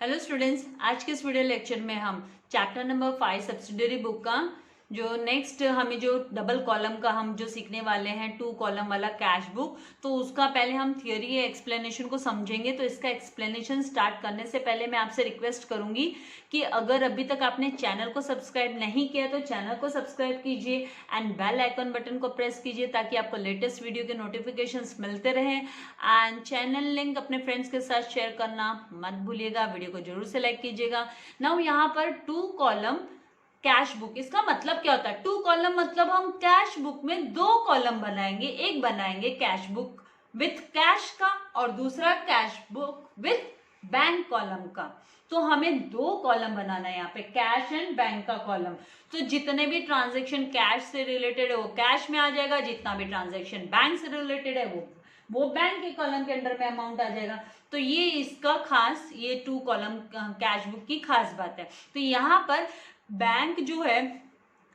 Hello students, आज के इस वीडियो लेक्चर में हम चैप्टर नंबर 5 सब्सिडियरी बुक का जो नेक्स्ट हमें जो डबल कॉलम का हम जो सीखने वाले हैं 2 कॉलम वाला कैश बुक, तो उसका पहले हम थियोरी एक्सप्लेनेशन को समझेंगे। तो इसका एक्सप्लेनेशन स्टार्ट करने से पहले मैं आपसे रिक्वेस्ट करूंगी कि अगर अभी तक आपने चैनल को सब्सक्राइब नहीं किया तो चैनल को सब्सक्राइब कीजिए एंड बेल आइकन बटन को प्रेस कीजिए ताकि आपको लेटेस्ट वीडियो के नोटिफिकेशंस मिलते रहें। एंड चैनल लिंक अपने फ्रेंड्स के साथ शेयर करना मत भूलिएगा, वीडियो को जरूर से लाइक कीजिएगा। नाउ यहाँ पर 2 कॉलम कैश बुक, इसका मतलब क्या होता है? 2 कॉलम मतलब हम कैश बुक में 2 कॉलम बनाएंगे। एक बनाएंगे कैश बुक विथ कैश का और दूसरा cash book with bank column का। तो हमें 2 कॉलम बनाना है यहाँ पे, कैश एंड बैंक का कॉलम। तो जितने भी ट्रांजेक्शन कैश से रिलेटेड है वो कैश में आ जाएगा, जितना भी ट्रांजेक्शन बैंक से रिलेटेड है वो बैंक के कॉलम के अंडर में अमाउंट आ जाएगा। तो ये इसका खास, ये 2 कॉलम कैश बुक की खास बात है। तो यहाँ पर बैंक जो है,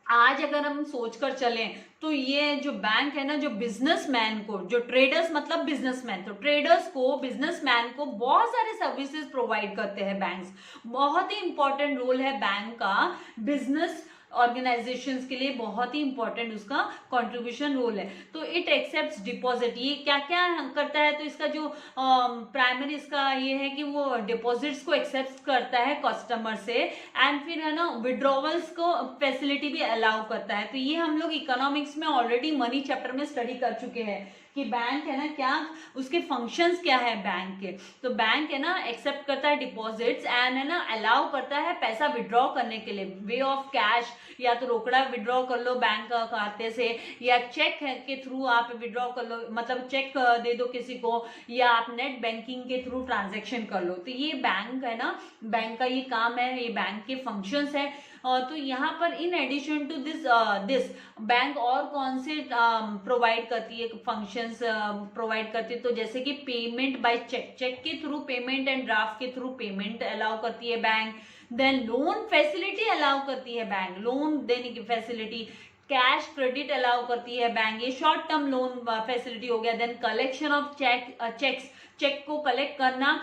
आज अगर हम सोचकर चलें तो ये जो बैंक है ना, जो बिजनेसमैन को, जो ट्रेडर्स मतलब बिजनेसमैन, तो ट्रेडर्स को, बिजनेसमैन को बहुत सारे सर्विसेज प्रोवाइड करते हैं बैंक्स। बहुत ही इंपॉर्टेंट रोल है बैंक का बिजनेस ऑर्गेनाइजेशंस के लिए, बहुत ही इंपॉर्टेंट उसका कंट्रीब्यूशन रोल है। तो इट एक्सेप्ट्स डिपॉजिट, ये क्या क्या करता है? तो इसका जो प्राइमरी इसका ये है कि वो डिपॉजिट्स को एक्सेप्ट करता है कस्टमर से, एंड फिर है ना विड्रॉवल्स को फैसिलिटी भी अलाउ करता है। तो ये हम लोग इकोनॉमिक्स में ऑलरेडी मनी चैप्टर में स्टडी कर चुके हैं कि बैंक है ना, क्या उसके फंक्शंस क्या है बैंक के। तो बैंक है ना एक्सेप्ट करता है डिपॉजिट्स एंड है ना अलाउ करता है पैसा विड्रॉ करने के लिए वे ऑफ कैश, या तो रोकड़ा विड्रॉ कर लो बैंक खाते से, या चेक के थ्रू आप विड्रॉ कर लो, मतलब चेक दे दो किसी को, या आप नेट बैंकिंग के थ्रू ट्रांजेक्शन कर लो। तो ये बैंक है ना, बैंक का ये काम है, ये बैंक के फंक्शंस है। तो यहाँ पर in addition to this bank और कौन से प्रोवाइड करती है, फंक्शंस प्रोवाइड करती है? तो जैसे कि पेमेंट बाय चेक, चेक के थ्रू पेमेंट एंड ड्राफ्ट के थ्रू पेमेंट अलाउ करती है bank. Then loan facility allow करती है बैंक, लोन देने की फैसिलिटी। कैश क्रेडिट अलाउ करती है बैंक, ये शॉर्ट टर्म लोन फैसिलिटी हो गया। Then collection of cheques, cheque को कलेक्ट करना,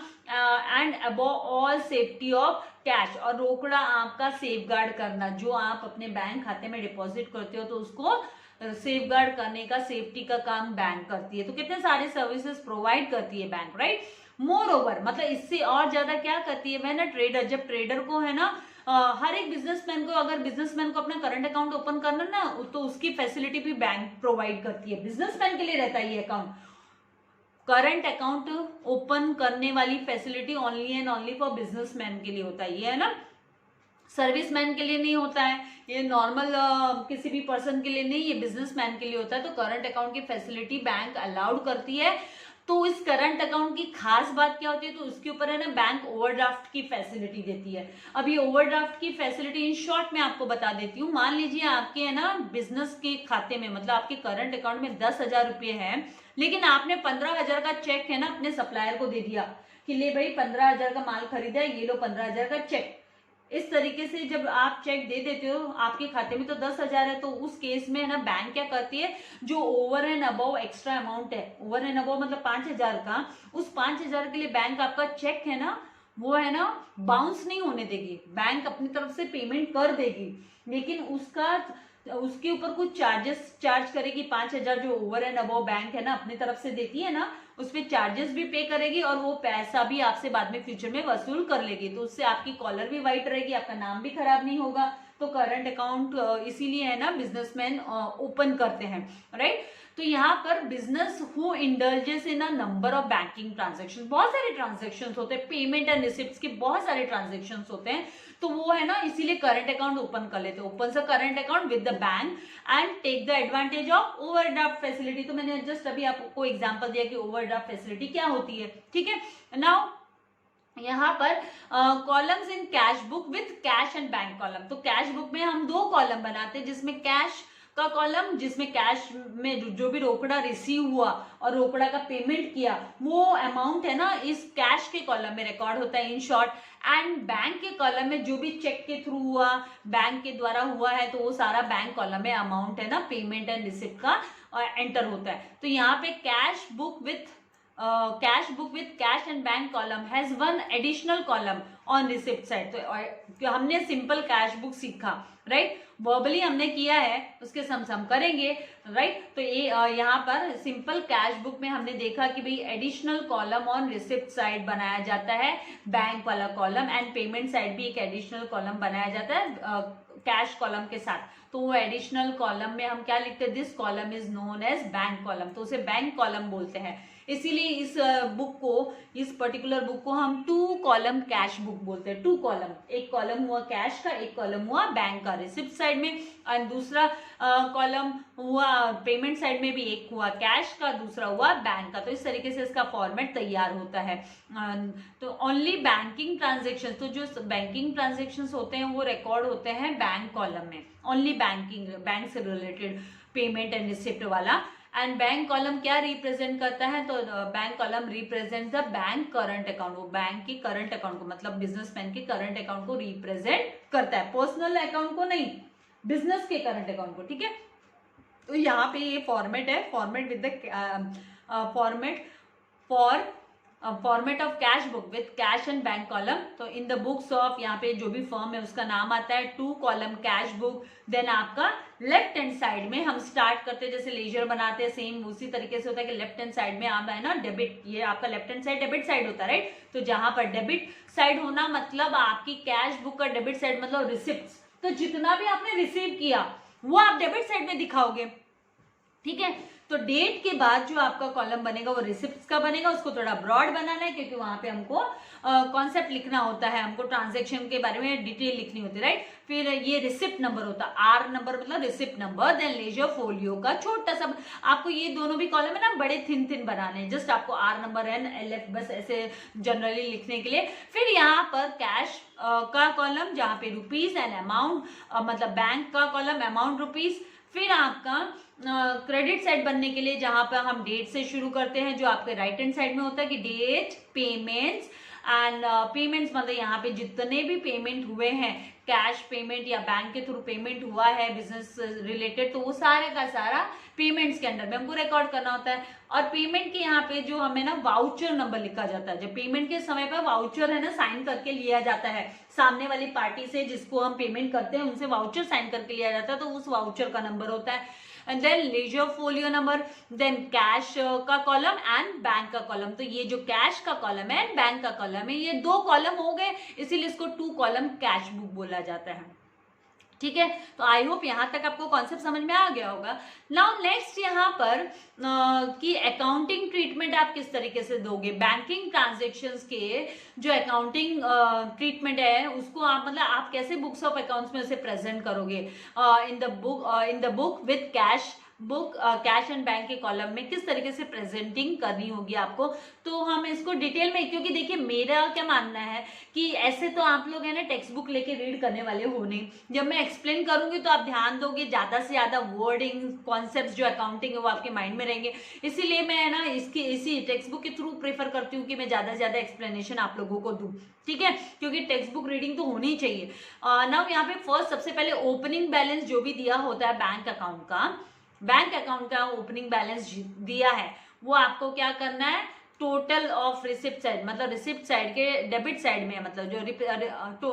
and above all safety of cash, और रोकड़ा आपका सेफगार्ड करना। जो आप अपने बैंक खाते में डिपॉजिट करते हो तो उसको सेफगार्ड करने का, सेफ्टी का काम बैंक करती है। तो कितने सारे सर्विसेज प्रोवाइड करती है बैंक, राइट। मोर ओवर मतलब इससे और ज्यादा क्या करती है वह ना ट्रेडर, जब ट्रेडर को है ना हर एक बिजनेसमैन को, अगर बिजनेसमैन को अपना करंट अकाउंट ओपन करना ना, तो उसकी फैसिलिटी भी बैंक प्रोवाइड करती है। बिजनेसमैन के लिए रहता है ये अकाउंट, करंट अकाउंट ओपन करने वाली facility only and only for businessman के लिए होता है, ये है ना, सर्विसमैन के लिए नहीं होता है, ये नॉर्मल किसी भी पर्सन के लिए नहीं, ये बिजनेसमैन के लिए होता है। तो करंट अकाउंट की फैसिलिटी बैंक अलाउड करती है। तो इस करंट अकाउंट की खास बात क्या होती है? तो उसके ऊपर है ना बैंक ओवरड्राफ्ट की फैसिलिटी देती है। अब ये ओवरड्राफ्ट की फैसिलिटी इन शॉर्ट में आपको बता देती हूँ। मान लीजिए आपके है ना बिजनेस के खाते में, मतलब आपके करंट अकाउंट में 10,000 रुपये है, लेकिन आपने 15,000 का चेक है ना अपने सप्लायर को दे दिया कि ले भाई 15,000 का माल खरीदा है, ये लो 15,000 का चेक। इस तरीके से जब आप चेक दे देते हो, आपके खाते में तो 10,000 है, तो उस केस में है ना बैंक क्या करती है, जो over and above extra amount है, ओवर एंड अबव मतलब 5,000 का, उस 5,000 के लिए बैंक आपका चेक है ना, वो है ना बाउंस नहीं होने देगी, बैंक अपनी तरफ से पेमेंट कर देगी, लेकिन उसके ऊपर कुछ चार्जेस चार्ज करेगी। 5,000 जो ओवर एंड अबव बैंक है ना अपनी तरफ से देती है ना, उस पर चार्जेस भी पे करेगी और वो पैसा भी आपसे बाद में फ्यूचर में वसूल कर लेगी। तो उससे आपकी कॉलर भी वाइट रहेगी, आपका नाम भी खराब नहीं होगा। तो करंट अकाउंट इसीलिए है ना बिजनेसमैन ओपन करते हैं, राइट। तो यहाँ पर business who indulges in a number of banking transaction, बहुत सारे ट्रांजेक्शन होते हैं, पेमेंट एंड रिसिप्ट्स के बहुत सारे ट्रांजेक्शन होते हैं। तो वो है ना इसीलिए करंट अकाउंट ओपन कर लेते हैं, open the current account with the bank and take the advantage of overdraft facility. तो मैंने जस्ट अभी आपको एग्जांपल दिया कि ओवरड्राफ्ट फैसिलिटी क्या होती है, ठीक है। नाउ यहाँ पर columns in cash book with cash and bank column. तो कैश बुक में हम 2 कॉलम बनाते हैं, जिसमें कैश का कॉलम, जिसमें कैश में जो भी रोकड़ा रिसीव हुआ और रोकड़ा का पेमेंट किया वो अमाउंट है ना इस कैश के कॉलम में रिकॉर्ड होता है इन शॉर्ट, एंड बैंक के कॉलम में जो भी चेक के थ्रू हुआ, बैंक के द्वारा हुआ है, तो वो सारा बैंक कॉलम में अमाउंट है ना पेमेंट एंड रिसिप्ट का एंटर होता है। तो यहाँ पे cash book with cash book with cash and bank column has one additional column on receipt side. तो हमने सिंपल कैश बुक सीखा, राइट, वर्बली हमने किया है, उसके सम करेंगे, राइट। तो ये यहाँ पर सिंपल कैश बुक में हमने देखा कि भाई additional column on receipt side बनाया जाता है, बैंक वाला कॉलम, एंड पेमेंट साइड भी एक एडिशनल कॉलम बनाया जाता है कैश कॉलम के साथ। तो वो एडिशनल कॉलम में हम क्या लिखते हैं, this column is known as bank column, तो उसे बैंक कॉलम बोलते हैं। इसीलिए इस बुक को, इस पर्टिकुलर बुक को हम 2 कॉलम कैश बुक बोलते हैं। 2 कॉलम, एक कॉलम हुआ कैश का, एक कॉलम हुआ बैंक का रिसिप्ट साइड में, और दूसरा कॉलम हुआ पेमेंट साइड में भी, एक हुआ कैश का, दूसरा हुआ बैंक का। तो इस तरीके से इसका फॉर्मेट तैयार होता है। तो ओनली बैंकिंग ट्रांजेक्शन, तो जो बैंकिंग ट्रांजेक्शन होते हैं वो रिकॉर्ड होते हैं बैंक कॉलम में, ओनली बैंकिंग, बैंक से रिलेटेड पेमेंट एंड रिसिप्ट वाला। एंड बैंक कॉलम क्या रिप्रेजेंट करता है, तो bank column represent the bank current account, वो बैंक की करंट अकाउंट को, मतलब बिजनेसमैन के करंट अकाउंट को रिप्रेजेंट करता है, पर्सनल अकाउंट को नहीं, बिजनेस के करंट अकाउंट को, ठीक है। तो यहाँ पे ये फॉर्मेट है, format with the format of cash book with cash and bank column. तो इन द बुक्स ऑफ, यहाँ पे जो भी फर्म है उसका नाम आता है 2 कॉलम कैश बुक। देन आपका लेफ्ट हैंड साइड में हम स्टार्ट करते हैं, जैसे लेजर बनाते हैं, सेम उसी तरीके से होता है कि लेफ्ट हैंड साइड में आप है ना डेबिट, ये आपका left hand side debit side होता है, राइट। तो जहां पर डेबिट साइड होना मतलब आपकी कैश बुक का डेबिट साइड मतलब रिसिप्ट, तो जितना भी आपने रिसीव किया वो आप डेबिट साइड में दिखाओगे, ठीक है। तो डेट के बाद जो आपका कॉलम बनेगा वो रिसिप्ट्स का बनेगा, उसको थोड़ा ब्रॉड बनाना है क्योंकि वहां पे हमको कॉन्सेप्ट लिखना होता है, हमको ट्रांजैक्शन के बारे में डिटेल लिखनी होती है, राइट। फिर ये रिसिप्ट नंबर होता है, आर नंबर मतलब receipt number. Then ledger folio का छोटा सा, आपको ये दोनों भी कॉलम है ना बड़े थिन बनाने हैं, जस्ट आपको आर नंबर एंड LF बस ऐसे जनरली लिखने के लिए। फिर यहाँ पर कैश का कॉलम जहाँ पे रुपीज एंड अमाउंट, मतलब बैंक का कॉलम अमाउंट रुपीज। फिर आपका क्रेडिट साइड बनने के लिए जहां पर हम डेट से शुरू करते हैं, जो आपके राइट हैंड साइड में होता है कि डेट, पेमेंट्स एंड पेमेंट्स, मतलब यहाँ पे जितने भी पेमेंट हुए हैं, कैश पेमेंट या बैंक के थ्रू पेमेंट हुआ है बिजनेस रिलेटेड, तो वो सारे का सारा पेमेंट्स के अंडर में हमको रिकॉर्ड करना होता है। और पेमेंट के यहाँ पे जो हमें ना वाउचर नंबर लिखा जाता है, जब पेमेंट के समय पर वाउचर है ना साइन करके लिया जाता है सामने वाली पार्टी से, जिसको हम पेमेंट करते हैं उनसे वाउचर साइन करके लिया जाता है, तो उस वाउचर का नंबर होता है। And then ledger folio number, then cash का कॉलम एंड बैंक का कॉलम। तो ये जो कैश का कॉलम है एंड बैंक का कॉलम है, ये 2 कॉलम हो गए, इसीलिए इसको 2 कॉलम कैश बुक बोला जाता है, ठीक है। तो आई होप यहाँ तक आपको कॉन्सेप्ट समझ में आ गया होगा। नाउ नेक्स्ट यहाँ पर कि अकाउंटिंग ट्रीटमेंट आप किस तरीके से दोगे, बैंकिंग ट्रांजेक्शन्स के जो अकाउंटिंग ट्रीटमेंट है उसको आप मतलब आप कैसे बुक्स ऑफ अकाउंट्स में उसे प्रेजेंट करोगे in the book with cash book, cash and bank के कॉलम में किस तरीके से प्रेजेंटिंग करनी होगी आपको। तो हम इसको डिटेल में, क्योंकि देखिए मेरा क्या मानना है कि ऐसे तो आप लोग है ना टेक्स्ट बुक लेके रीड करने वाले हो नहीं, जब मैं एक्सप्लेन करूंगी तो आप ध्यान दोगे, ज्यादा से ज्यादा वर्डिंग कॉन्सेप्ट जो अकाउंटिंग है वो आपके माइंड में रहेंगे। इसीलिए मैं ना इसी टेक्स्ट बुक के थ्रू प्रेफर करती हूँ कि मैं ज्यादा से ज्यादा एक्सप्लेनेशन आप लोगों को दूं, ठीक है, क्योंकि टेक्स्ट बुक रीडिंग तो होनी चाहिए। नाउ यहाँ पे फर्स्ट सबसे पहले ओपनिंग बैलेंस जो भी दिया होता है बैंक अकाउंट का ओपनिंग बैलेंस दिया है, वो आपको क्या करना है, टोटल ऑफ रिसिप्ट साइड, मतलब रिसिप्ट साइड के डेबिट साइड में, मतलब जो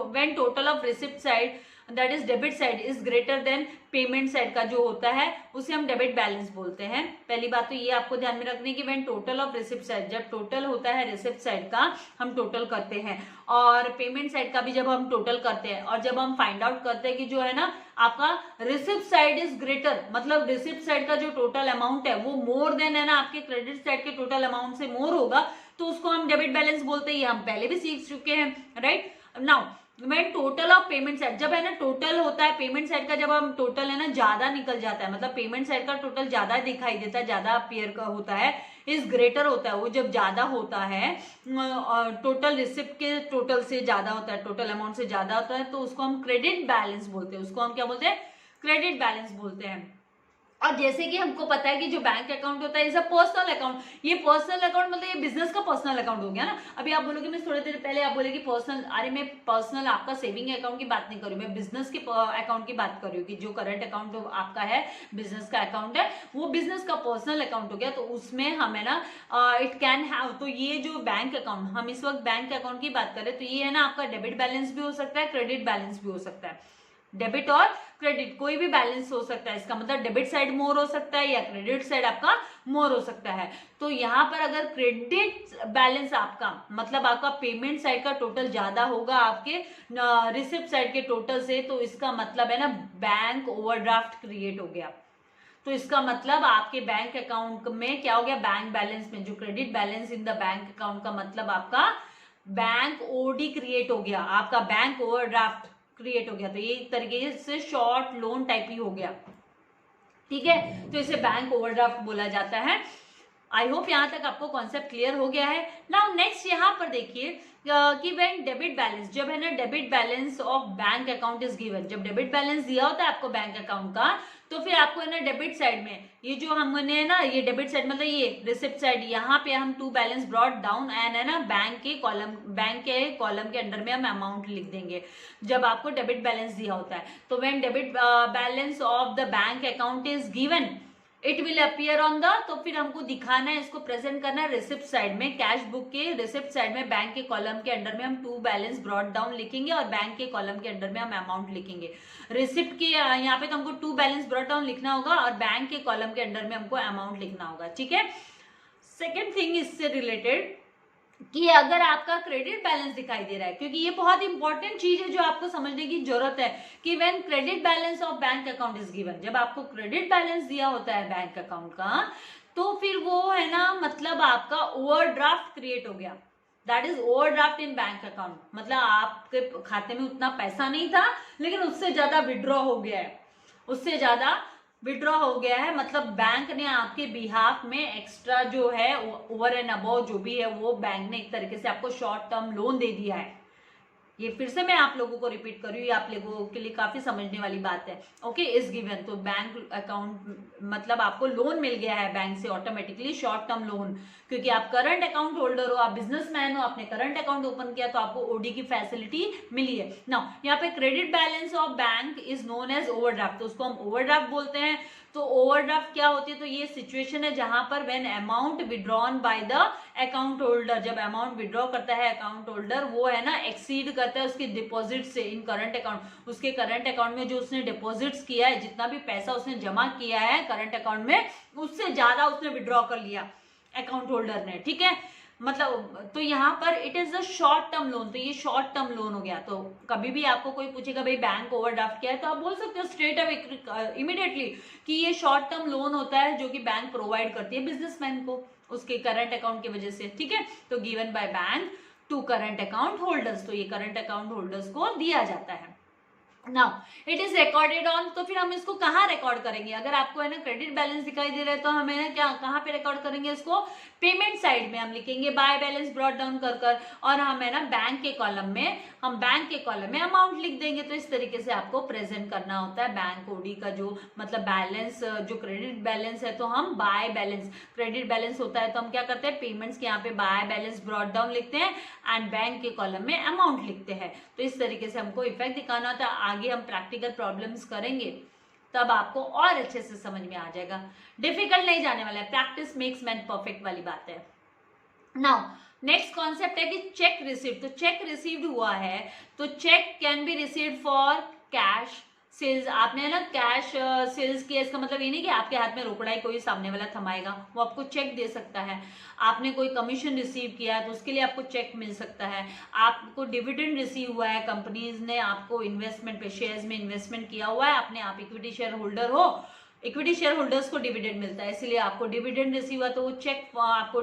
when total of receipt side that is debit side is greater than payment side का जो होता है उसे हम डेबिट बैलेंस बोलते हैं। पहली बात तो ये आपको ध्यान में रखनी है कि when total of receipt side, जब टोटल होता है रिसिप्ट साइड का हम टोटल करते हैं, और पेमेंट साइड का भी जब हम टोटल करते हैं, और जब हम फाइंड आउट करते हैं कि जो है ना आपका रिसिप्ट साइड इज ग्रेटर, मतलब रिसिप्ट साइड का जो टोटल अमाउंट है वो मोर देन है ना आपके क्रेडिट साइड के टोटल अमाउंट से मोर होगा, तो उसको हम डेबिट बैलेंस बोलते हैं। ये हम पहले भी सीख चुके हैं, right. Now when total of payment side, जब है ना टोटल होता है पेमेंट साइड का, जब हम टोटल है ना ज्यादा निकल जाता है, मतलब पेमेंट साइड का टोटल ज्यादा दिखाई देता है, ज्यादा अपीयर का होता है, इज ग्रेटर होता है, वो जब ज्यादा होता है टोटल रिसिप्ट के टोटल से ज्यादा होता है, टोटल अमाउंट से ज्यादा होता है, तो उसको हम क्रेडिट बैलेंस बोलते हैं, उसको हम क्या बोलते हैं, क्रेडिट बैलेंस बोलते हैं। और जैसे कि हमको पता है कि जो बैंक अकाउंट होता है इज अ पर्सनल अकाउंट, ये पर्सनल अकाउंट मतलब ये बिजनेस का पर्सनल अकाउंट हो गया ना। अभी आप बोलोगे, मैं थोड़ी देर पहले आप बोले कि पर्सनल, अरे मैं पर्सनल आपका सेविंग अकाउंट की बात नहीं कर रही हूँ, मैं बिजनेस के अकाउंट की बात कर रही हूँ कि जो करंट अकाउंट आपका है, बिजनेस का अकाउंट है, वो बिजनेस का पर्सनल अकाउंट हो गया। तो उसमें हमें ना इट कैन हैव, तो ये जो बैंक अकाउंट, हम इस वक्त बैंक अकाउंट की बात करें तो ये है ना आपका डेबिट बैलेंस भी हो सकता है, क्रेडिट बैलेंस भी हो सकता है। डेबिट और क्रेडिट कोई भी बैलेंस हो सकता है, इसका मतलब डेबिट साइड मोर हो सकता है या क्रेडिट साइड आपका मोर हो सकता है। तो यहाँ पर अगर क्रेडिट बैलेंस आपका मतलब आपका पेमेंट साइड का टोटल ज्यादा होगा आपके रिसिप्ट साइड के टोटल से, तो इसका मतलब है ना बैंक ओवरड्राफ्ट क्रिएट हो गया। तो इसका मतलब आपके बैंक अकाउंट में क्या हो गया, बैंक बैलेंस में जो credit balance in the bank account का मतलब आपका बैंक ओडी क्रिएट हो गया, आपका बैंक ओवरड्राफ्ट क्रिएट हो गया। तो ये एक तरीके से शॉर्ट लोन टाइप ही हो गया, ठीक है। तो इसे बैंक ओवरड्राफ्ट बोला जाता है। आई होप यहाँ तक आपको कॉन्सेप्ट क्लियर हो गया है। नाउ नेक्स्ट यहाँ पर देखिए कि व्हेन डेबिट बैलेंस, जब है ना debit balance of bank account is given, जब डेबिट बैलेंस दिया होता है आपको बैंक अकाउंट का, तो फिर आपको है ना डेबिट साइड में ये जो हमने है ना, ये डेबिट साइड मतलब ये रिसिप्ट साइड, यहाँ पे हम to balance brought down and है ना बैंक के कॉलम के अंडर में हम अमाउंट लिख देंगे जब आपको डेबिट बैलेंस दिया होता है। तो when debit balance of the bank account is given it will appear on the, तो फिर हमको दिखाना है, इसको प्रेजेंट करना है रिसिप्ट साइड में, कैश बुक के रिसिप्ट साइड में बैंक के कॉलम के अंडर में हम टू बैलेंस ब्रॉट डाउन लिखेंगे और बैंक के कॉलम के अंडर में हम अमाउंट लिखेंगे। रिसिप्ट के यहाँ पे तो हमको टू बैलेंस ब्रॉट डाउन लिखना होगा और बैंक के कॉलम के अंडर में हमको अमाउंट लिखना होगा, ठीक है। सेकेंड थिंग इससे रिलेटेड कि अगर आपका क्रेडिट बैलेंस दिखाई दे रहा है, क्योंकि ये बहुत इंपॉर्टेंट चीज है जो आपको समझने की जरूरत है कि when credit balance of bank account is given, जब आपको क्रेडिट बैलेंस दिया होता है बैंक अकाउंट का, तो फिर वो है ना मतलब आपका ओवरड्राफ्ट क्रिएट हो गया, that is overdraft in bank account. मतलब आपके खाते में उतना पैसा नहीं था लेकिन उससे ज्यादा विड्रॉ हो गया है, उससे ज्यादा विड्रॉ हो गया है, मतलब बैंक ने आपके बिहाफ में एक्स्ट्रा जो है ओवर एंड अबव जो भी है वो बैंक ने एक तरीके से आपको शॉर्ट टर्म लोन दे दिया है। ये फिर से मैं आप लोगों को रिपीट कर रही हूँ, ये आप लोगों के लिए काफी समझने वाली बात है। ओके, इज गिवन, तो बैंक अकाउंट मतलब आपको लोन मिल गया है बैंक से ऑटोमेटिकली, शॉर्ट टर्म लोन, क्योंकि आप करंट अकाउंट होल्डर हो, आप बिजनेसमैन हो, आपने करंट अकाउंट ओपन किया तो आपको ओडी की फैसिलिटी मिली है। नाउ यहाँ पे credit balance of bank is known as overdraft, तो उसको हम ओवरड्राफ्ट बोलते हैं। तो ओवरड्राफ्ट क्या होती है, तो ये सिचुएशन है जहां पर when amount withdrawn by the account holder, जब अमाउंट विड्रॉ करता है अकाउंट होल्डर, वो है ना एक्सीड करता है उसकी डिपॉजिट से इन करंट अकाउंट, उसके करंट अकाउंट में जो उसने डिपॉजिट्स किया है, जितना भी पैसा उसने जमा किया है करंट अकाउंट में, उससे ज्यादा उसने विड्रॉ कर लिया अकाउंट होल्डर ने, ठीक है। मतलब तो यहाँ पर it is a short term loan, तो ये शॉर्ट टर्म लोन हो गया। तो कभी भी आपको कोई पूछेगा भाई बैंक ओवरड्राफ्ट क्या है, तो आप बोल सकते हो स्ट्रेट अवे इमीडिएटली कि ये शॉर्ट टर्म लोन होता है जो कि बैंक प्रोवाइड करती है बिजनेसमैन को उसके करंट अकाउंट की वजह से, ठीक है। तो given by bank to current account holders, तो ये करंट अकाउंट होल्डर्स को दिया जाता है। Now it is recorded on, तो फिर हम इसको कहाँ रिकॉर्ड करेंगे, अगर आपको है ना क्रेडिट बैलेंस दिखाई दे रहा है तो हमें ना क्या कहाँ पे रिकॉर्ड करेंगे इसको, पेमेंट साइड में हम लिखेंगे बाय बैलेंस ब्रॉट डाउन कर और हम है ना बैंक के कॉलम में अमाउंट लिख देंगे। तो इस तरीके से आपको प्रेजेंट करना होता है बैंक ओडी का जो मतलब बैलेंस, जो क्रेडिट बैलेंस है तो हम बाय बैलेंस, क्रेडिट बैलेंस होता है तो हम क्या करते हैं पेमेंट्स के यहाँ पे बाय बैलेंस ब्रॉट डाउन लिखते हैं एंड बैंक के कॉलम में अमाउंट लिखते हैं। तो इस तरीके से हमको इफेक्ट दिखाना होता है। आगे हम प्रैक्टिकल प्रॉब्लम्स करेंगे तब आपको और अच्छे से समझ में आ जाएगा, डिफिकल्ट नहीं जाने वाला है, प्रैक्टिस मेक्स मैन परफेक्ट वाली बात है। नाउ नेक्स्ट कॉन्सेप्ट है कि चेक रिसीव्ड, तो चेक रिसीव्ड हुआ है तो cheque can be received for cash sales, आपने ना कैश सेल्स किया, इसका मतलब ये नहीं कि आपके हाथ में रोकड़ा कोई सामने वाला थमाएगा, वो आपको चेक दे सकता है। आपने कोई कमीशन रिसीव किया है तो उसके लिए आपको चेक मिल सकता है। आपको डिविडेंड रिसीव हुआ है, कंपनीज ने आपको इन्वेस्टमेंट पे शेयर्स में इन्वेस्टमेंट किया हुआ है, आपने आप इक्विटी शेयर होल्डर हो, इक्विटी शेयर होल्डर्स को डिविडेंड मिलता है, इसलिए आपको डिविडेंड रिसीव हुआ तो वो चेक आपको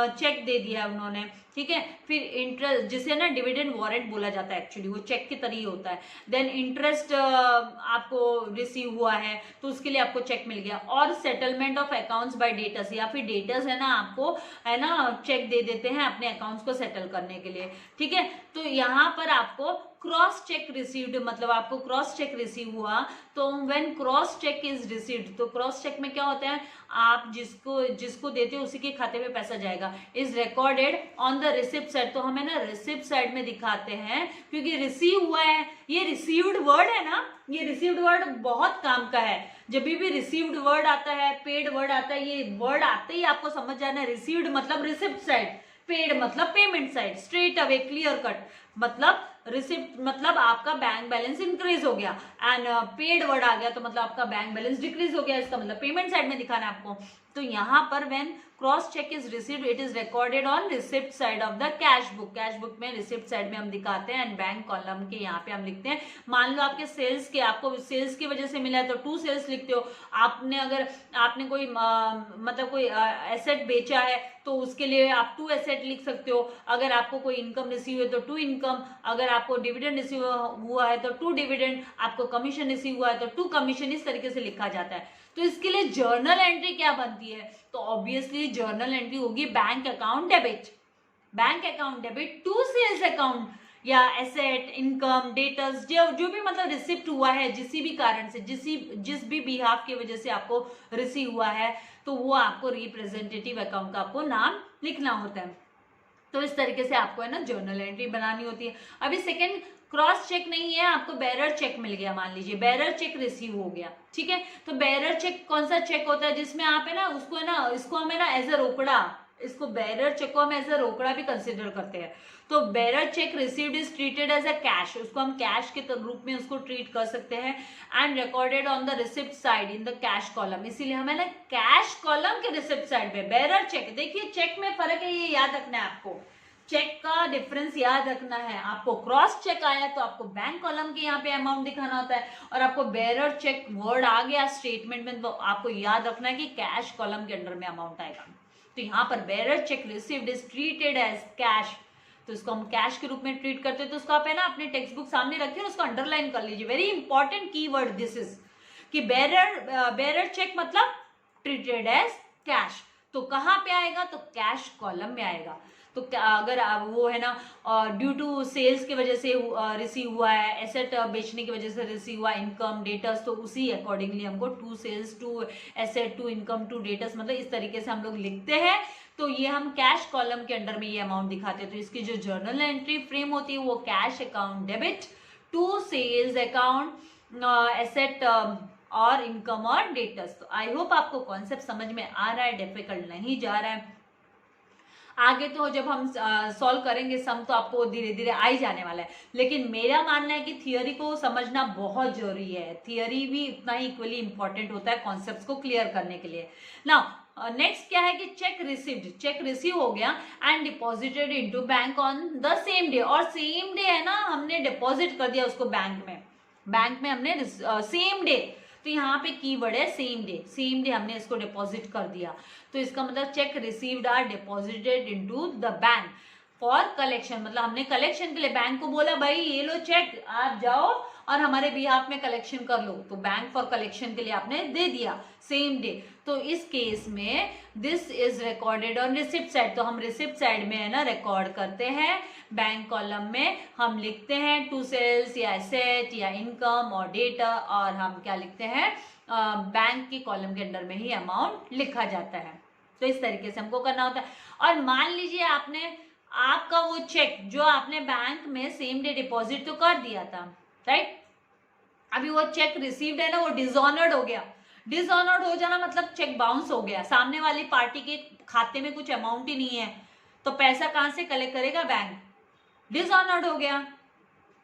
चेक दे दिया उन्होंने। ठीक है। फिर इंटरेस्ट, जिसे ना डिविडेंड वारंट बोला जाता है, एक्चुअली वो चेक की तरह ही होता है। देन इंटरेस्ट आपको रिसीव हुआ है तो उसके लिए आपको चेक मिल गया। और settlement of accounts bye debtors, या फिर डेटर्स है ना आपको है ना चेक दे देते हैं अपने अकाउंट्स को सेटल करने के लिए, ठीक है। तो यहाँ पर आपको क्रॉस चेक रिसीव्ड, मतलब आपको क्रॉस चेक रिसीव हुआ, तो when cross cheque is received, तो क्रॉस चेक में क्या होता है, आप जिसको देते हो उसी के खाते में पैसा जाएगा। Is recorded on the receipt side, तो हमें ना रिसिप्ट साइड में दिखाते हैं, क्योंकि रिसीव हुआ है, ये रिसीव्ड वर्ड है ना, ये रिसीव्ड वर्ड बहुत काम का है। जब भी रिसीव्ड वर्ड आता है, पेड वर्ड आता है, ये वर्ड आते ही आपको समझ जाना है, रिसीव्ड मतलब रिसिप्ट साइड, पेड मतलब payment side, straight away clear cut, मतलब रिसिप्ट मतलब आपका बैंक बैलेंस इंक्रीज हो गया, एंड पेड वर्ड आ गया तो मतलब आपका बैंक बैलेंस डिक्रीज हो गया, इसका मतलब पेमेंट साइड में दिखाना है आपको। तो यहाँ पर when cross cheque is received it is recorded on receipt side of the cash book, cash book में रिसिप्ट साइड में हम दिखाते हैं, एंड बैंक कॉलम के यहाँ पे हम लिखते हैं। मान लो आपके सेल्स के, आपको सेल्स की वजह से मिला है तो 2 सेल्स लिखते हो। आपने अगर आपने कोई मतलब कोई एसेट बेचा है तो उसके लिए आप 2 एसेट लिख सकते हो। अगर आपको कोई इनकम रिसीव है तो 2 इनकम, अगर आपको डिविडेंड रिसीव हुआ है तो 2 डिविडेंड, आपको कमीशन रिसीव हुआ है तो 2 कमीशन, इस तरीके से लिखा जाता है। तो इसके लिए जर्नल एंट्री क्या बनती है, तो ऑब्वियसली जर्नल एंट्री होगी bank account debit, bank account debit to sales account, या एसेट, इनकम, डेटर्स, जो भी मतलब रिसिप्ट हुआ है जिस भी कारण से, जिस भी बिहाफ की वजह से आपको रिसीव हुआ है, तो वो आपको रिप्रेजेंटेटिव अकाउंट का आपको नाम लिखना होता है। तो इस तरीके से आपको है ना जर्नल एंट्री बनानी होती है। अभी सेकंड क्रॉस चेक नहीं है, आपको बेरर चेक मिल गया, मान लीजिए बेरर चेक रिसीव हो गया, ठीक है। तो बेरर चेक कौन सा चेक होता है, जिसमें आप है ना उसको है ना, इसको हम है ना एज अ रोकड़ा, इसको बेरर चेक को हम एज अ रोकड़ा भी कंसिडर करते हैं। तो bearer cheque received is treated as a cash, उसको हम कैश के रूप में उसको ट्रीट कर सकते हैं, and recorded on the receipt side in the cash column, इसीलिए हमें ना कैश कॉलम के रिसिप्ट साइड पे बेरर चेक। देखिए चेक में फर्क है, ये याद रखना है आपको, चेक का डिफरेंस याद रखना है। आपको क्रॉस चेक आया तो आपको बैंक कॉलम के यहाँ पे अमाउंट दिखाना होता है, और आपको बेरर चेक वर्ड आ गया स्टेटमेंट में तो आपको याद रखना है कि कैश कॉलम के अंडर में अमाउंट आएगा। तो यहाँ पर bearer cheque received is treated as cash, तो इसको हम कैश के रूप में ट्रीट करते हैं। तो उसको आप है ना अपने टेक्स्ट बुक सामने रखिए और उसको अंडरलाइन कर लीजिए, very important keyword this is, कि बेरर चेक मतलब ट्रीटेड एज कैश। तो कहाँ पे आएगा, तो कैश कॉलम में आएगा। तो अगर वो है ना ड्यू टू सेल्स की वजह से रिसीव हुआ है, एसेट बेचने की वजह से रिसीव हुआ, इनकम, डेटर्स, तो उसी अकॉर्डिंगली हमको 2 सेल्स, 2 एसेट, 2 इनकम, 2 डेटर्स, मतलब इस तरीके से हम लोग लिखते हैं। तो ये हम कैश कॉलम के अंडर में ये अमाउंट दिखाते हैं। तो इसकी जो जर्नल एंट्री फ्रेम होती है वो cash account debit to sales account, asset और इनकम और डेटर्स। तो आई होप आपको कॉन्सेप्ट समझ में आ रहा है, डिफिकल्ट नहीं जा रहा है। आगे तो जब हम सॉल्व करेंगे सम तो आपको धीरे धीरे आ ही जाने वाला है, लेकिन मेरा मानना है कि थियोरी को समझना बहुत जरूरी है। थियोरी भी उतना ही इक्वली इंपॉर्टेंट होता है कॉन्सेप्ट्स को क्लियर करने के लिए। नाउ नेक्स्ट क्या है कि चेक रिसीव्ड, चेक रिसीव हो गया and deposited into bank on the same day, और सेम डे है ना हमने डिपॉजिट कर दिया उसको बैंक में हमने सेम डे, तो यहाँ पे कीवर्ड है सेम डे, सेम डे हमने इसको डिपॉजिट कर दिया। तो इसका मतलब cheque received are deposited into the bank for collection, मतलब हमने कलेक्शन के लिए बैंक को बोला भाई ये लो चेक, आप जाओ और हमारे बिहाफ में कलेक्शन कर लो, तो बैंक फॉर कलेक्शन के लिए आपने दे दिया सेम डे। तो इस केस में this is recorded on receipt side, तो हम रिसिप्ट साइड में है ना रिकॉर्ड करते हैं, बैंक कॉलम में हम लिखते हैं 2 सेल्स या एसेट या इनकम और डेटा, और हम क्या लिखते हैं बैंक की कॉलम के अंदर में ही अमाउंट लिखा जाता है। तो इस तरीके से हमको करना होता है। और मान लीजिए आपका वो चेक जो आपने बैंक में सेम डे डिपॉजिट तो कर दिया था, राइट, अभी वो चेक रिसीव्ड है ना, वो डिसऑनर्ड हो गया। डिसऑनर्ड हो जाना मतलब चेक बाउंस हो गया, सामने वाली पार्टी के खाते में कुछ अमाउंट ही नहीं है, तो पैसा कहां से कलेक्ट करेगा बैंक, डिसऑनर्ड हो गया।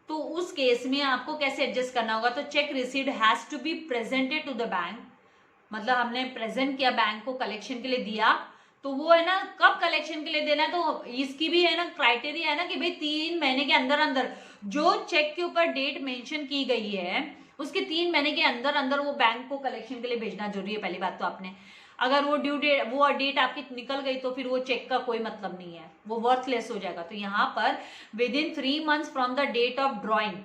तो उस केस में आपको कैसे एडजस्ट करना होगा, तो cheque received has to be presented to the bank, मतलब हमने प्रेजेंट किया बैंक को, कलेक्शन के लिए दिया, तो वो है ना कब कलेक्शन के लिए देना है, तो इसकी भी है ना क्राइटेरिया है ना कि भाई 3 महीने के अंदर अंदर जो चेक के ऊपर डेट मेंशन की गई है उसके 3 महीने के अंदर अंदर वो बैंक को कलेक्शन के लिए भेजना जरूरी है, पहली बात तो आपने। अगर वो डेट आपकी निकल गई तो फिर वो चेक का कोई मतलब नहीं है, वो वर्थलेस हो जाएगा। तो यहाँ पर within 3 months from the date of drawing,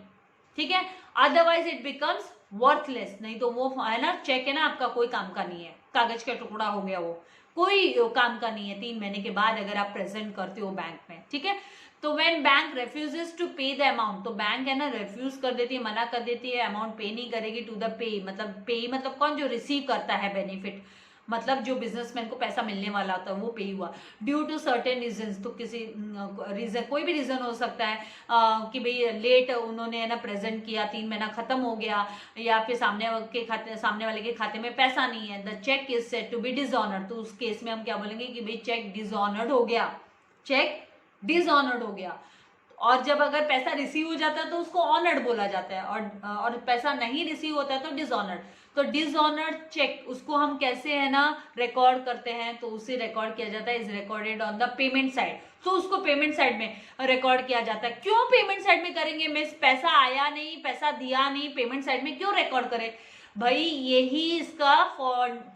ठीक है, अदरवाइज इट बिकम्स वर्थलेस। नहीं तो वो है ना चेक है ना आपका कोई काम का नहीं है, कागज का टुकड़ा हो गया, वो कोई काम का नहीं है 3 महीने के बाद अगर आप प्रेजेंट करते हो बैंक में, ठीक है। तो व्हेन बैंक रेफ्यूजेस टू पे द अमाउंट, तो बैंक है ना रेफ्यूज कर देती है, मना कर देती है, अमाउंट पे नहीं करेगी टू द पे, मतलब पे मतलब कौन, जो रिसीव करता है बेनिफिट, मतलब जो बिजनेसमैन को पैसा मिलने वाला होता है वो पे हुआ, ड्यू टू सर्टेन रीजंस, तो किसी रीजन, कोई भी रीजन हो सकता है कि भाई लेट उन्होंने है ना प्रेजेंट किया, 3 महीना खत्म हो गया, या फिर सामने वाले के खाते में पैसा नहीं है, the cheque is said to be dishonoured. तो उस केस में हम क्या बोलेंगे कि भाई चेक डिसऑनर्ड हो गया, चेक डिसऑनर्ड हो गया। और जब अगर पैसा रिसीव हो जाता है तो उसको ऑनर्ड बोला जाता है, और पैसा नहीं रिसीव होता है तो डिसऑनर्ड। तो डिसऑनर्ड चेक उसको हम कैसे है ना रिकॉर्ड करते हैं, तो उसे रिकॉर्ड किया जाता है, is recorded on the payment side. तो उसको पेमेंट साइड में रिकॉर्ड किया जाता है। क्यों पेमेंट साइड में करेंगे मिस, पैसा आया नहीं, पैसा दिया नहीं, पेमेंट साइड में क्यों रिकॉर्ड करें भाई, यही इसका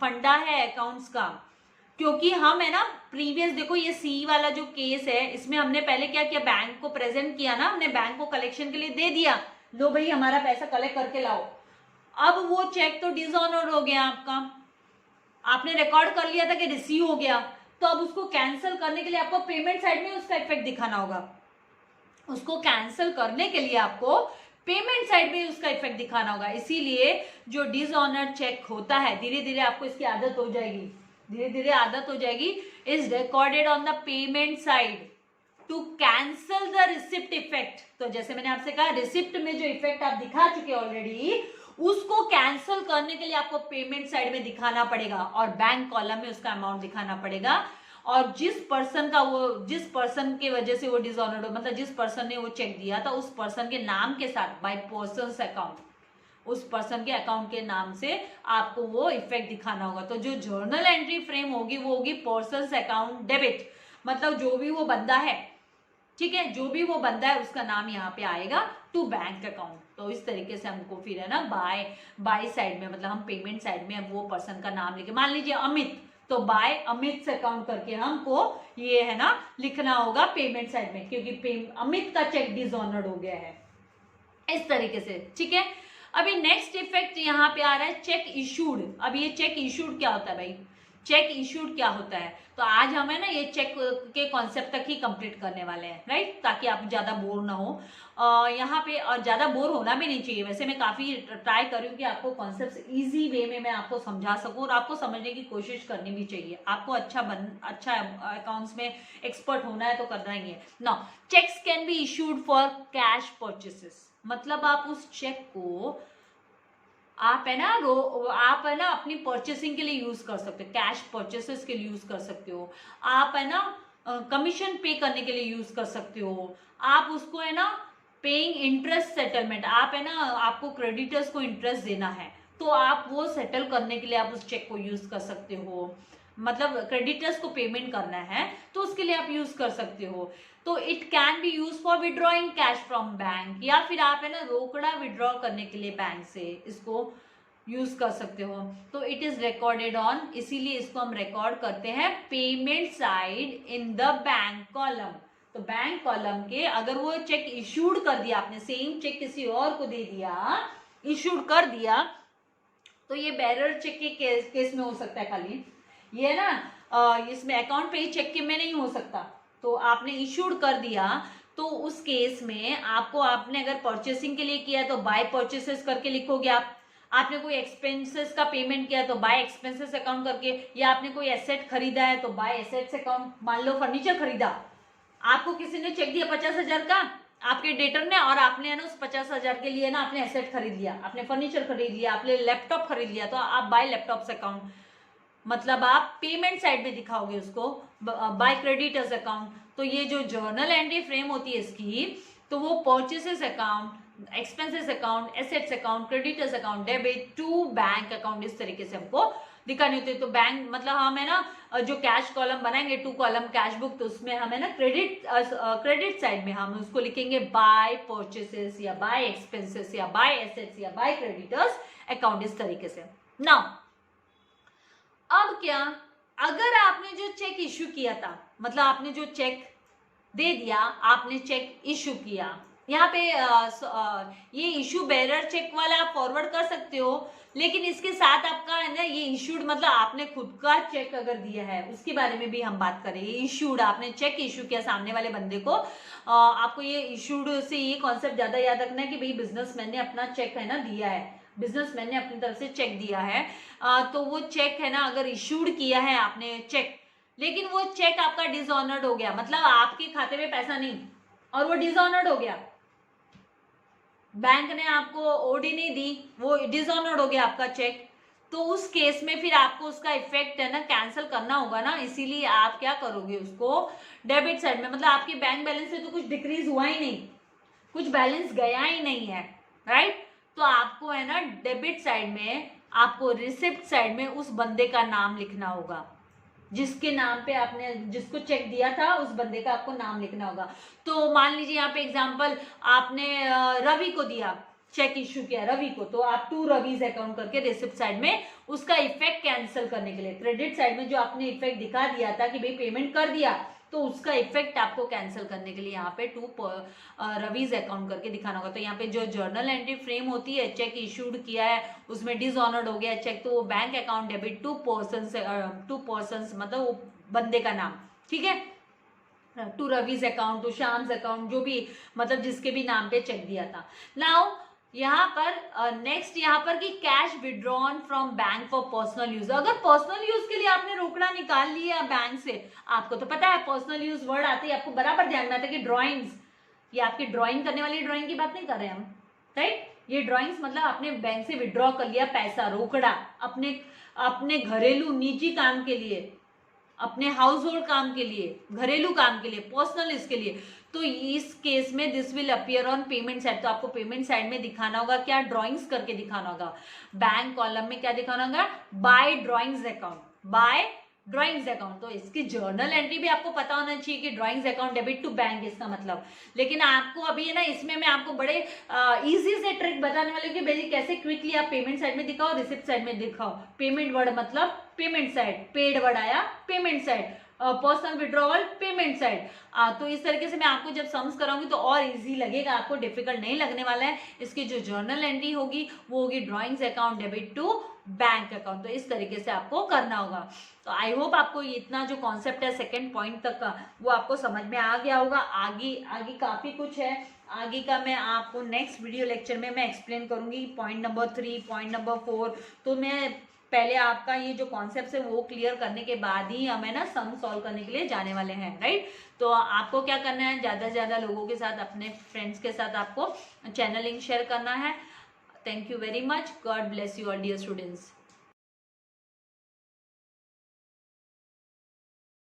फंडा है अकाउंट्स का। क्योंकि हम है ना प्रीवियस, देखो ये सी वाला जो केस है, इसमें हमने पहले क्या किया, बैंक को प्रेजेंट किया ना, हमने बैंक को कलेक्शन के लिए दे दिया, लो भाई हमारा पैसा कलेक्ट करके लाओ। अब वो चेक तो डिसऑनर हो गया आपका, आपने रिकॉर्ड कर लिया था कि रिसीव हो गया, तो अब उसको कैंसिल करने के लिए आपको पेमेंट साइड में उसका इफेक्ट दिखाना होगा। उसको कैंसिल करने के लिए आपको पेमेंट साइड में उसका इफेक्ट दिखाना होगा। इसीलिए जो डिसऑनर चेक होता है, धीरे धीरे आपको इसकी आदत हो जाएगी, धीरे धीरे आदत हो जाएगी, is recorded on the payment side to cancel the receipt effect. तो जैसे मैंने आपसे कहा, रिसिप्ट में जो इफेक्ट आप दिखा चुके ऑलरेडी, उसको कैंसिल करने के लिए आपको पेमेंट साइड में दिखाना पड़ेगा और बैंक कॉलम में उसका अमाउंट दिखाना पड़ेगा। और जिस पर्सन के वजह से वो डिसऑनर्ड हो, मतलब जिस पर्सन ने वो चेक दिया था, उस पर्सन के नाम के साथ, बाय पर्सन्स अकाउंट, उस पर्सन के अकाउंट के नाम से आपको वो इफेक्ट दिखाना होगा। तो जो जर्नल एंट्री फ्रेम होगी वो होगी पर्सन्स अकाउंट डेबिट, मतलब जो भी वो बंदा है, ठीक है, जो भी वो बंदा है उसका नाम यहाँ पे आएगा टू बैंक अकाउंट। तो इस तरीके से हमको फिर है ना बाय साइड में, मतलब हम पेमेंट साइड में वो पर्सन का नाम लिखे, मान लीजिए अमित, तो बाय अमित से अकाउंट करके हमको ये है ना लिखना होगा पेमेंट साइड में, क्योंकि अमित का चेक डिसऑनर्ड हो गया है, इस तरीके से, ठीक है। अभी नेक्स्ट इफेक्ट यहाँ पे आ रहा है चेक इशूड। अब ये चेक इशूड क्या होता है भाई, चेक इशूड क्या होता है, तो आज हम है ना ये चेक के कॉन्सेप्ट तक ही कंप्लीट करने वाले हैं, राइट, ताकि आप ज्यादा बोर ना हो यहाँ पे, और ज्यादा बोर होना भी नहीं चाहिए। वैसे मैं काफी ट्राई कर रही हूँ कि आपको कॉन्सेप्ट इजी वे में मैं आपको समझा सकूँ, और आपको समझने की कोशिश करनी भी चाहिए। आपको अच्छा अकाउंट्स में एक्सपर्ट होना है तो करना ही है। Now cheques can be issued for cash purchases, मतलब आप उस चेक को आप है ना अपनी परचेसिंग के लिए यूज कर सकते हो, कैश परचेसेस के लिए यूज कर सकते हो, आप है ना कमीशन पे करने के लिए यूज कर सकते हो, आप उसको है ना पेइंग इंटरेस्ट सेटलमेंट, आप है ना आपको क्रेडिटर्स को इंटरेस्ट देना है तो आप वो सेटल करने के लिए आप उस चेक को यूज कर सकते हो, मतलब क्रेडिटर्स को पेमेंट करना है तो उसके लिए आप यूज कर सकते हो। तो it can be use for withdrawing cash from bank, या फिर आप है ना रोकड़ा विड्रॉ करने के लिए बैंक से इसको यूज कर सकते हो। तो इट इज रिकॉर्डेड ऑन, इसीलिए इसको हम रिकॉर्ड करते हैं payment side in the bank column. तो बैंक कॉलम के अगर वो चेक इशूड कर दिया आपने, सेम चेक किसी और को दे दिया, इशूड कर दिया, तो ये बेरर चेक के केस में हो सकता है खाली, ये ना इसमें अकाउंट पे ही चेक के में नहीं हो सकता। तो आपने इशूड कर दिया तो उस केस में आपने अगर परचेसिंग के लिए किया तो बाय परचेसेस करके लिखोगे आप, आपने कोई एक्सपेंसेस का पेमेंट किया तो बाय एक्सपेंसेस अकाउंट करके, या आपने कोई एसेट खरीदा है तो बाय एसेट्स अकाउंट। मान लो फर्नीचर खरीदा, आपको किसी ने चेक दिया 50,000 का आपके डेटर ने, और आपने ना उस 50,000 के लिए ना आपने एसेट खरीद लिया, आपने फर्नीचर खरीद लिया, आपने लैपटॉप खरीद लिया, तो आप बाय लैपटॉप अकाउंट, मतलब आप पेमेंट साइड में दिखाओगे उसको बाय क्रेडिटर्स अकाउंट। तो ये जो जर्नल एंट्री फ्रेम होती है इसकी, तो वो purchases account, expenses account, assets account, creditors account, debit to bank account, इस तरीके से हमको दिखानी होती है। तो बैंक मतलब हम है ना जो कैश कॉलम बनाएंगे 2 कॉलम कैश बुक, तो उसमें हम है ना क्रेडिट साइड में हम उसको लिखेंगे बाय परचेसेस या बाय एक्सपेंसेस या बाय एसेट्स या बाय क्रेडिटर्स अकाउंट, इस तरीके से। नाउ अब क्या, अगर आपने जो चेक इश्यू किया था, मतलब आपने जो चेक दे दिया, आपने चेक इश्यू किया, यहाँ पे ये इशू बेरर चेक वाला आप फॉरवर्ड कर सकते हो, लेकिन इसके साथ आपका है ना ये इशूड, मतलब आपने खुद का चेक अगर दिया है उसके बारे में भी हम बात करें। ये इशूड, आपने चेक इशू किया सामने वाले बंदे को, आपको ये इशूड से ये कॉन्सेप्ट ज्यादा याद रखना है कि भाई बिजनेसमैन ने अपना चेक है ना दिया है, बिजनेसमैन ने अपनी तरफ से चेक दिया है, तो वो चेक है ना अगर इशूड किया है आपने चेक, लेकिन वो चेक आपका डिसऑनर्ड हो गया, मतलब आपके खाते में पैसा नहीं और वो डिसऑनर्ड हो गया, बैंक ने आपको ओडी नहीं दी, वो डिसऑनर्ड हो गया आपका चेक, तो उस केस में फिर आपको उसका इफेक्ट है ना कैंसिल करना होगा ना, इसीलिए आप क्या करोगे उसको डेबिट साइड में, मतलब आपके बैंक बैलेंस में तो कुछ डिक्रीज हुआ ही नहीं, कुछ बैलेंस गया ही नहीं है, राइट। तो आपको है ना डेबिट साइड में, आपको रिसिप्ट साइड में उस बंदे का नाम लिखना होगा, जिसके नाम पे आपने जिसको चेक दिया था उस बंदे का आपको नाम लिखना होगा। तो मान लीजिए यहाँ पे एग्जांपल आपने रवि को दिया, चेक इश्यू किया रवि को, तो आप 2 रवीज अकाउंट करके रिसिप्ट साइड में उसका इफेक्ट कैंसिल करने के लिए, क्रेडिट साइड में जो आपने इफेक्ट दिखा दिया था कि भाई पेमेंट कर दिया, तो उसका इफेक्ट आपको कैंसिल करने के लिए यहाँ पे 2 रवीज अकाउंट करके दिखाना होगा। तो यहाँ पे जो जर्नल एंट्री फ्रेम होती है, चेक इशूड किया है उसमें डिसऑनर्ड हो गया चेक, तो वो बैंक अकाउंट डेबिट 2 पर्सन मतलब वो बंदे का नाम, ठीक है, 2 रवीज अकाउंट, 2 शाम्स अकाउंट, जो भी मतलब जिसके भी नाम पे चेक दिया था। नाउ यहाँ पर नेक्स्ट यहाँ पर कि cash withdrawn from bank for personal use, अगर पर्सनल यूज के लिए आपने रोकड़ा निकाल लिया बैंक से, आपको तो पता है पर्सनल यूज वर्ड आते ही आपको बराबर ध्यान में आता है कि ड्रॉइंग्स, ये आपकी ड्राइंग करने वाली ड्राइंग की बात नहीं कर रहे हम, राइट। ये ड्रॉइंग्स मतलब आपने बैंक से विड्रॉ कर लिया पैसा, रोकड़ा, अपने घरेलू निजी काम के लिए, अपने हाउस होल्ड काम के लिए, घरेलू काम के लिए, पर्सनल इसके लिए, तो इस केस में this will appear on payment side. तो आपको पेमेंट साइड में दिखाना होगा क्या, ड्रॉइंग्स करके दिखाना होगा, बैंक कॉलम में क्या दिखाना होगा, by drawings account, by drawings account. तो इसकी जर्नल एंट्री भी आपको पता होना चाहिए कि drawings account debit to bank, इसका मतलब। लेकिन आपको अभी है ना इसमें मैं आपको बड़े इजी से ट्रिक बताने वाले कि भाई कैसे क्विकली आप पेमेंट साइड में दिखाओ, रिसिप्ट साइड में दिखाओ। पेमेंट वर्ड मतलब पेमेंट साइड, पेड वर्ड आया payment side, personal withdrawal payment side. तो इस तरीके से मैं आपको जब सम्स कराऊंगी तो और इजी लगेगा, आपको डिफिकल्ट नहीं लगने वाला है। इसकी जो जर्नल एंट्री होगी वो होगी drawings account debit to bank account. तो इस तरीके से आपको करना होगा। तो आई होप आपको इतना जो कॉन्सेप्ट है सेकंड पॉइंट तक का वो आपको समझ में आ गया होगा। आगे काफी कुछ है, आगे का मैं आपको नेक्स्ट वीडियो लेक्चर में मैं एक्सप्लेन करूंगी, पॉइंट नंबर 3, पॉइंट नंबर 4। तो मैं पहले आपका ये जो कॉन्सेप्ट है वो क्लियर करने के बाद ही हमें ना सम सॉल्व करने के लिए जाने वाले हैं, राइट। तो आपको क्या करना है, ज़्यादा से ज़्यादा लोगों के साथ, अपने फ्रेंड्स के साथ आपको चैनल लिंक शेयर करना है। Thank you very much, God bless you all dear students.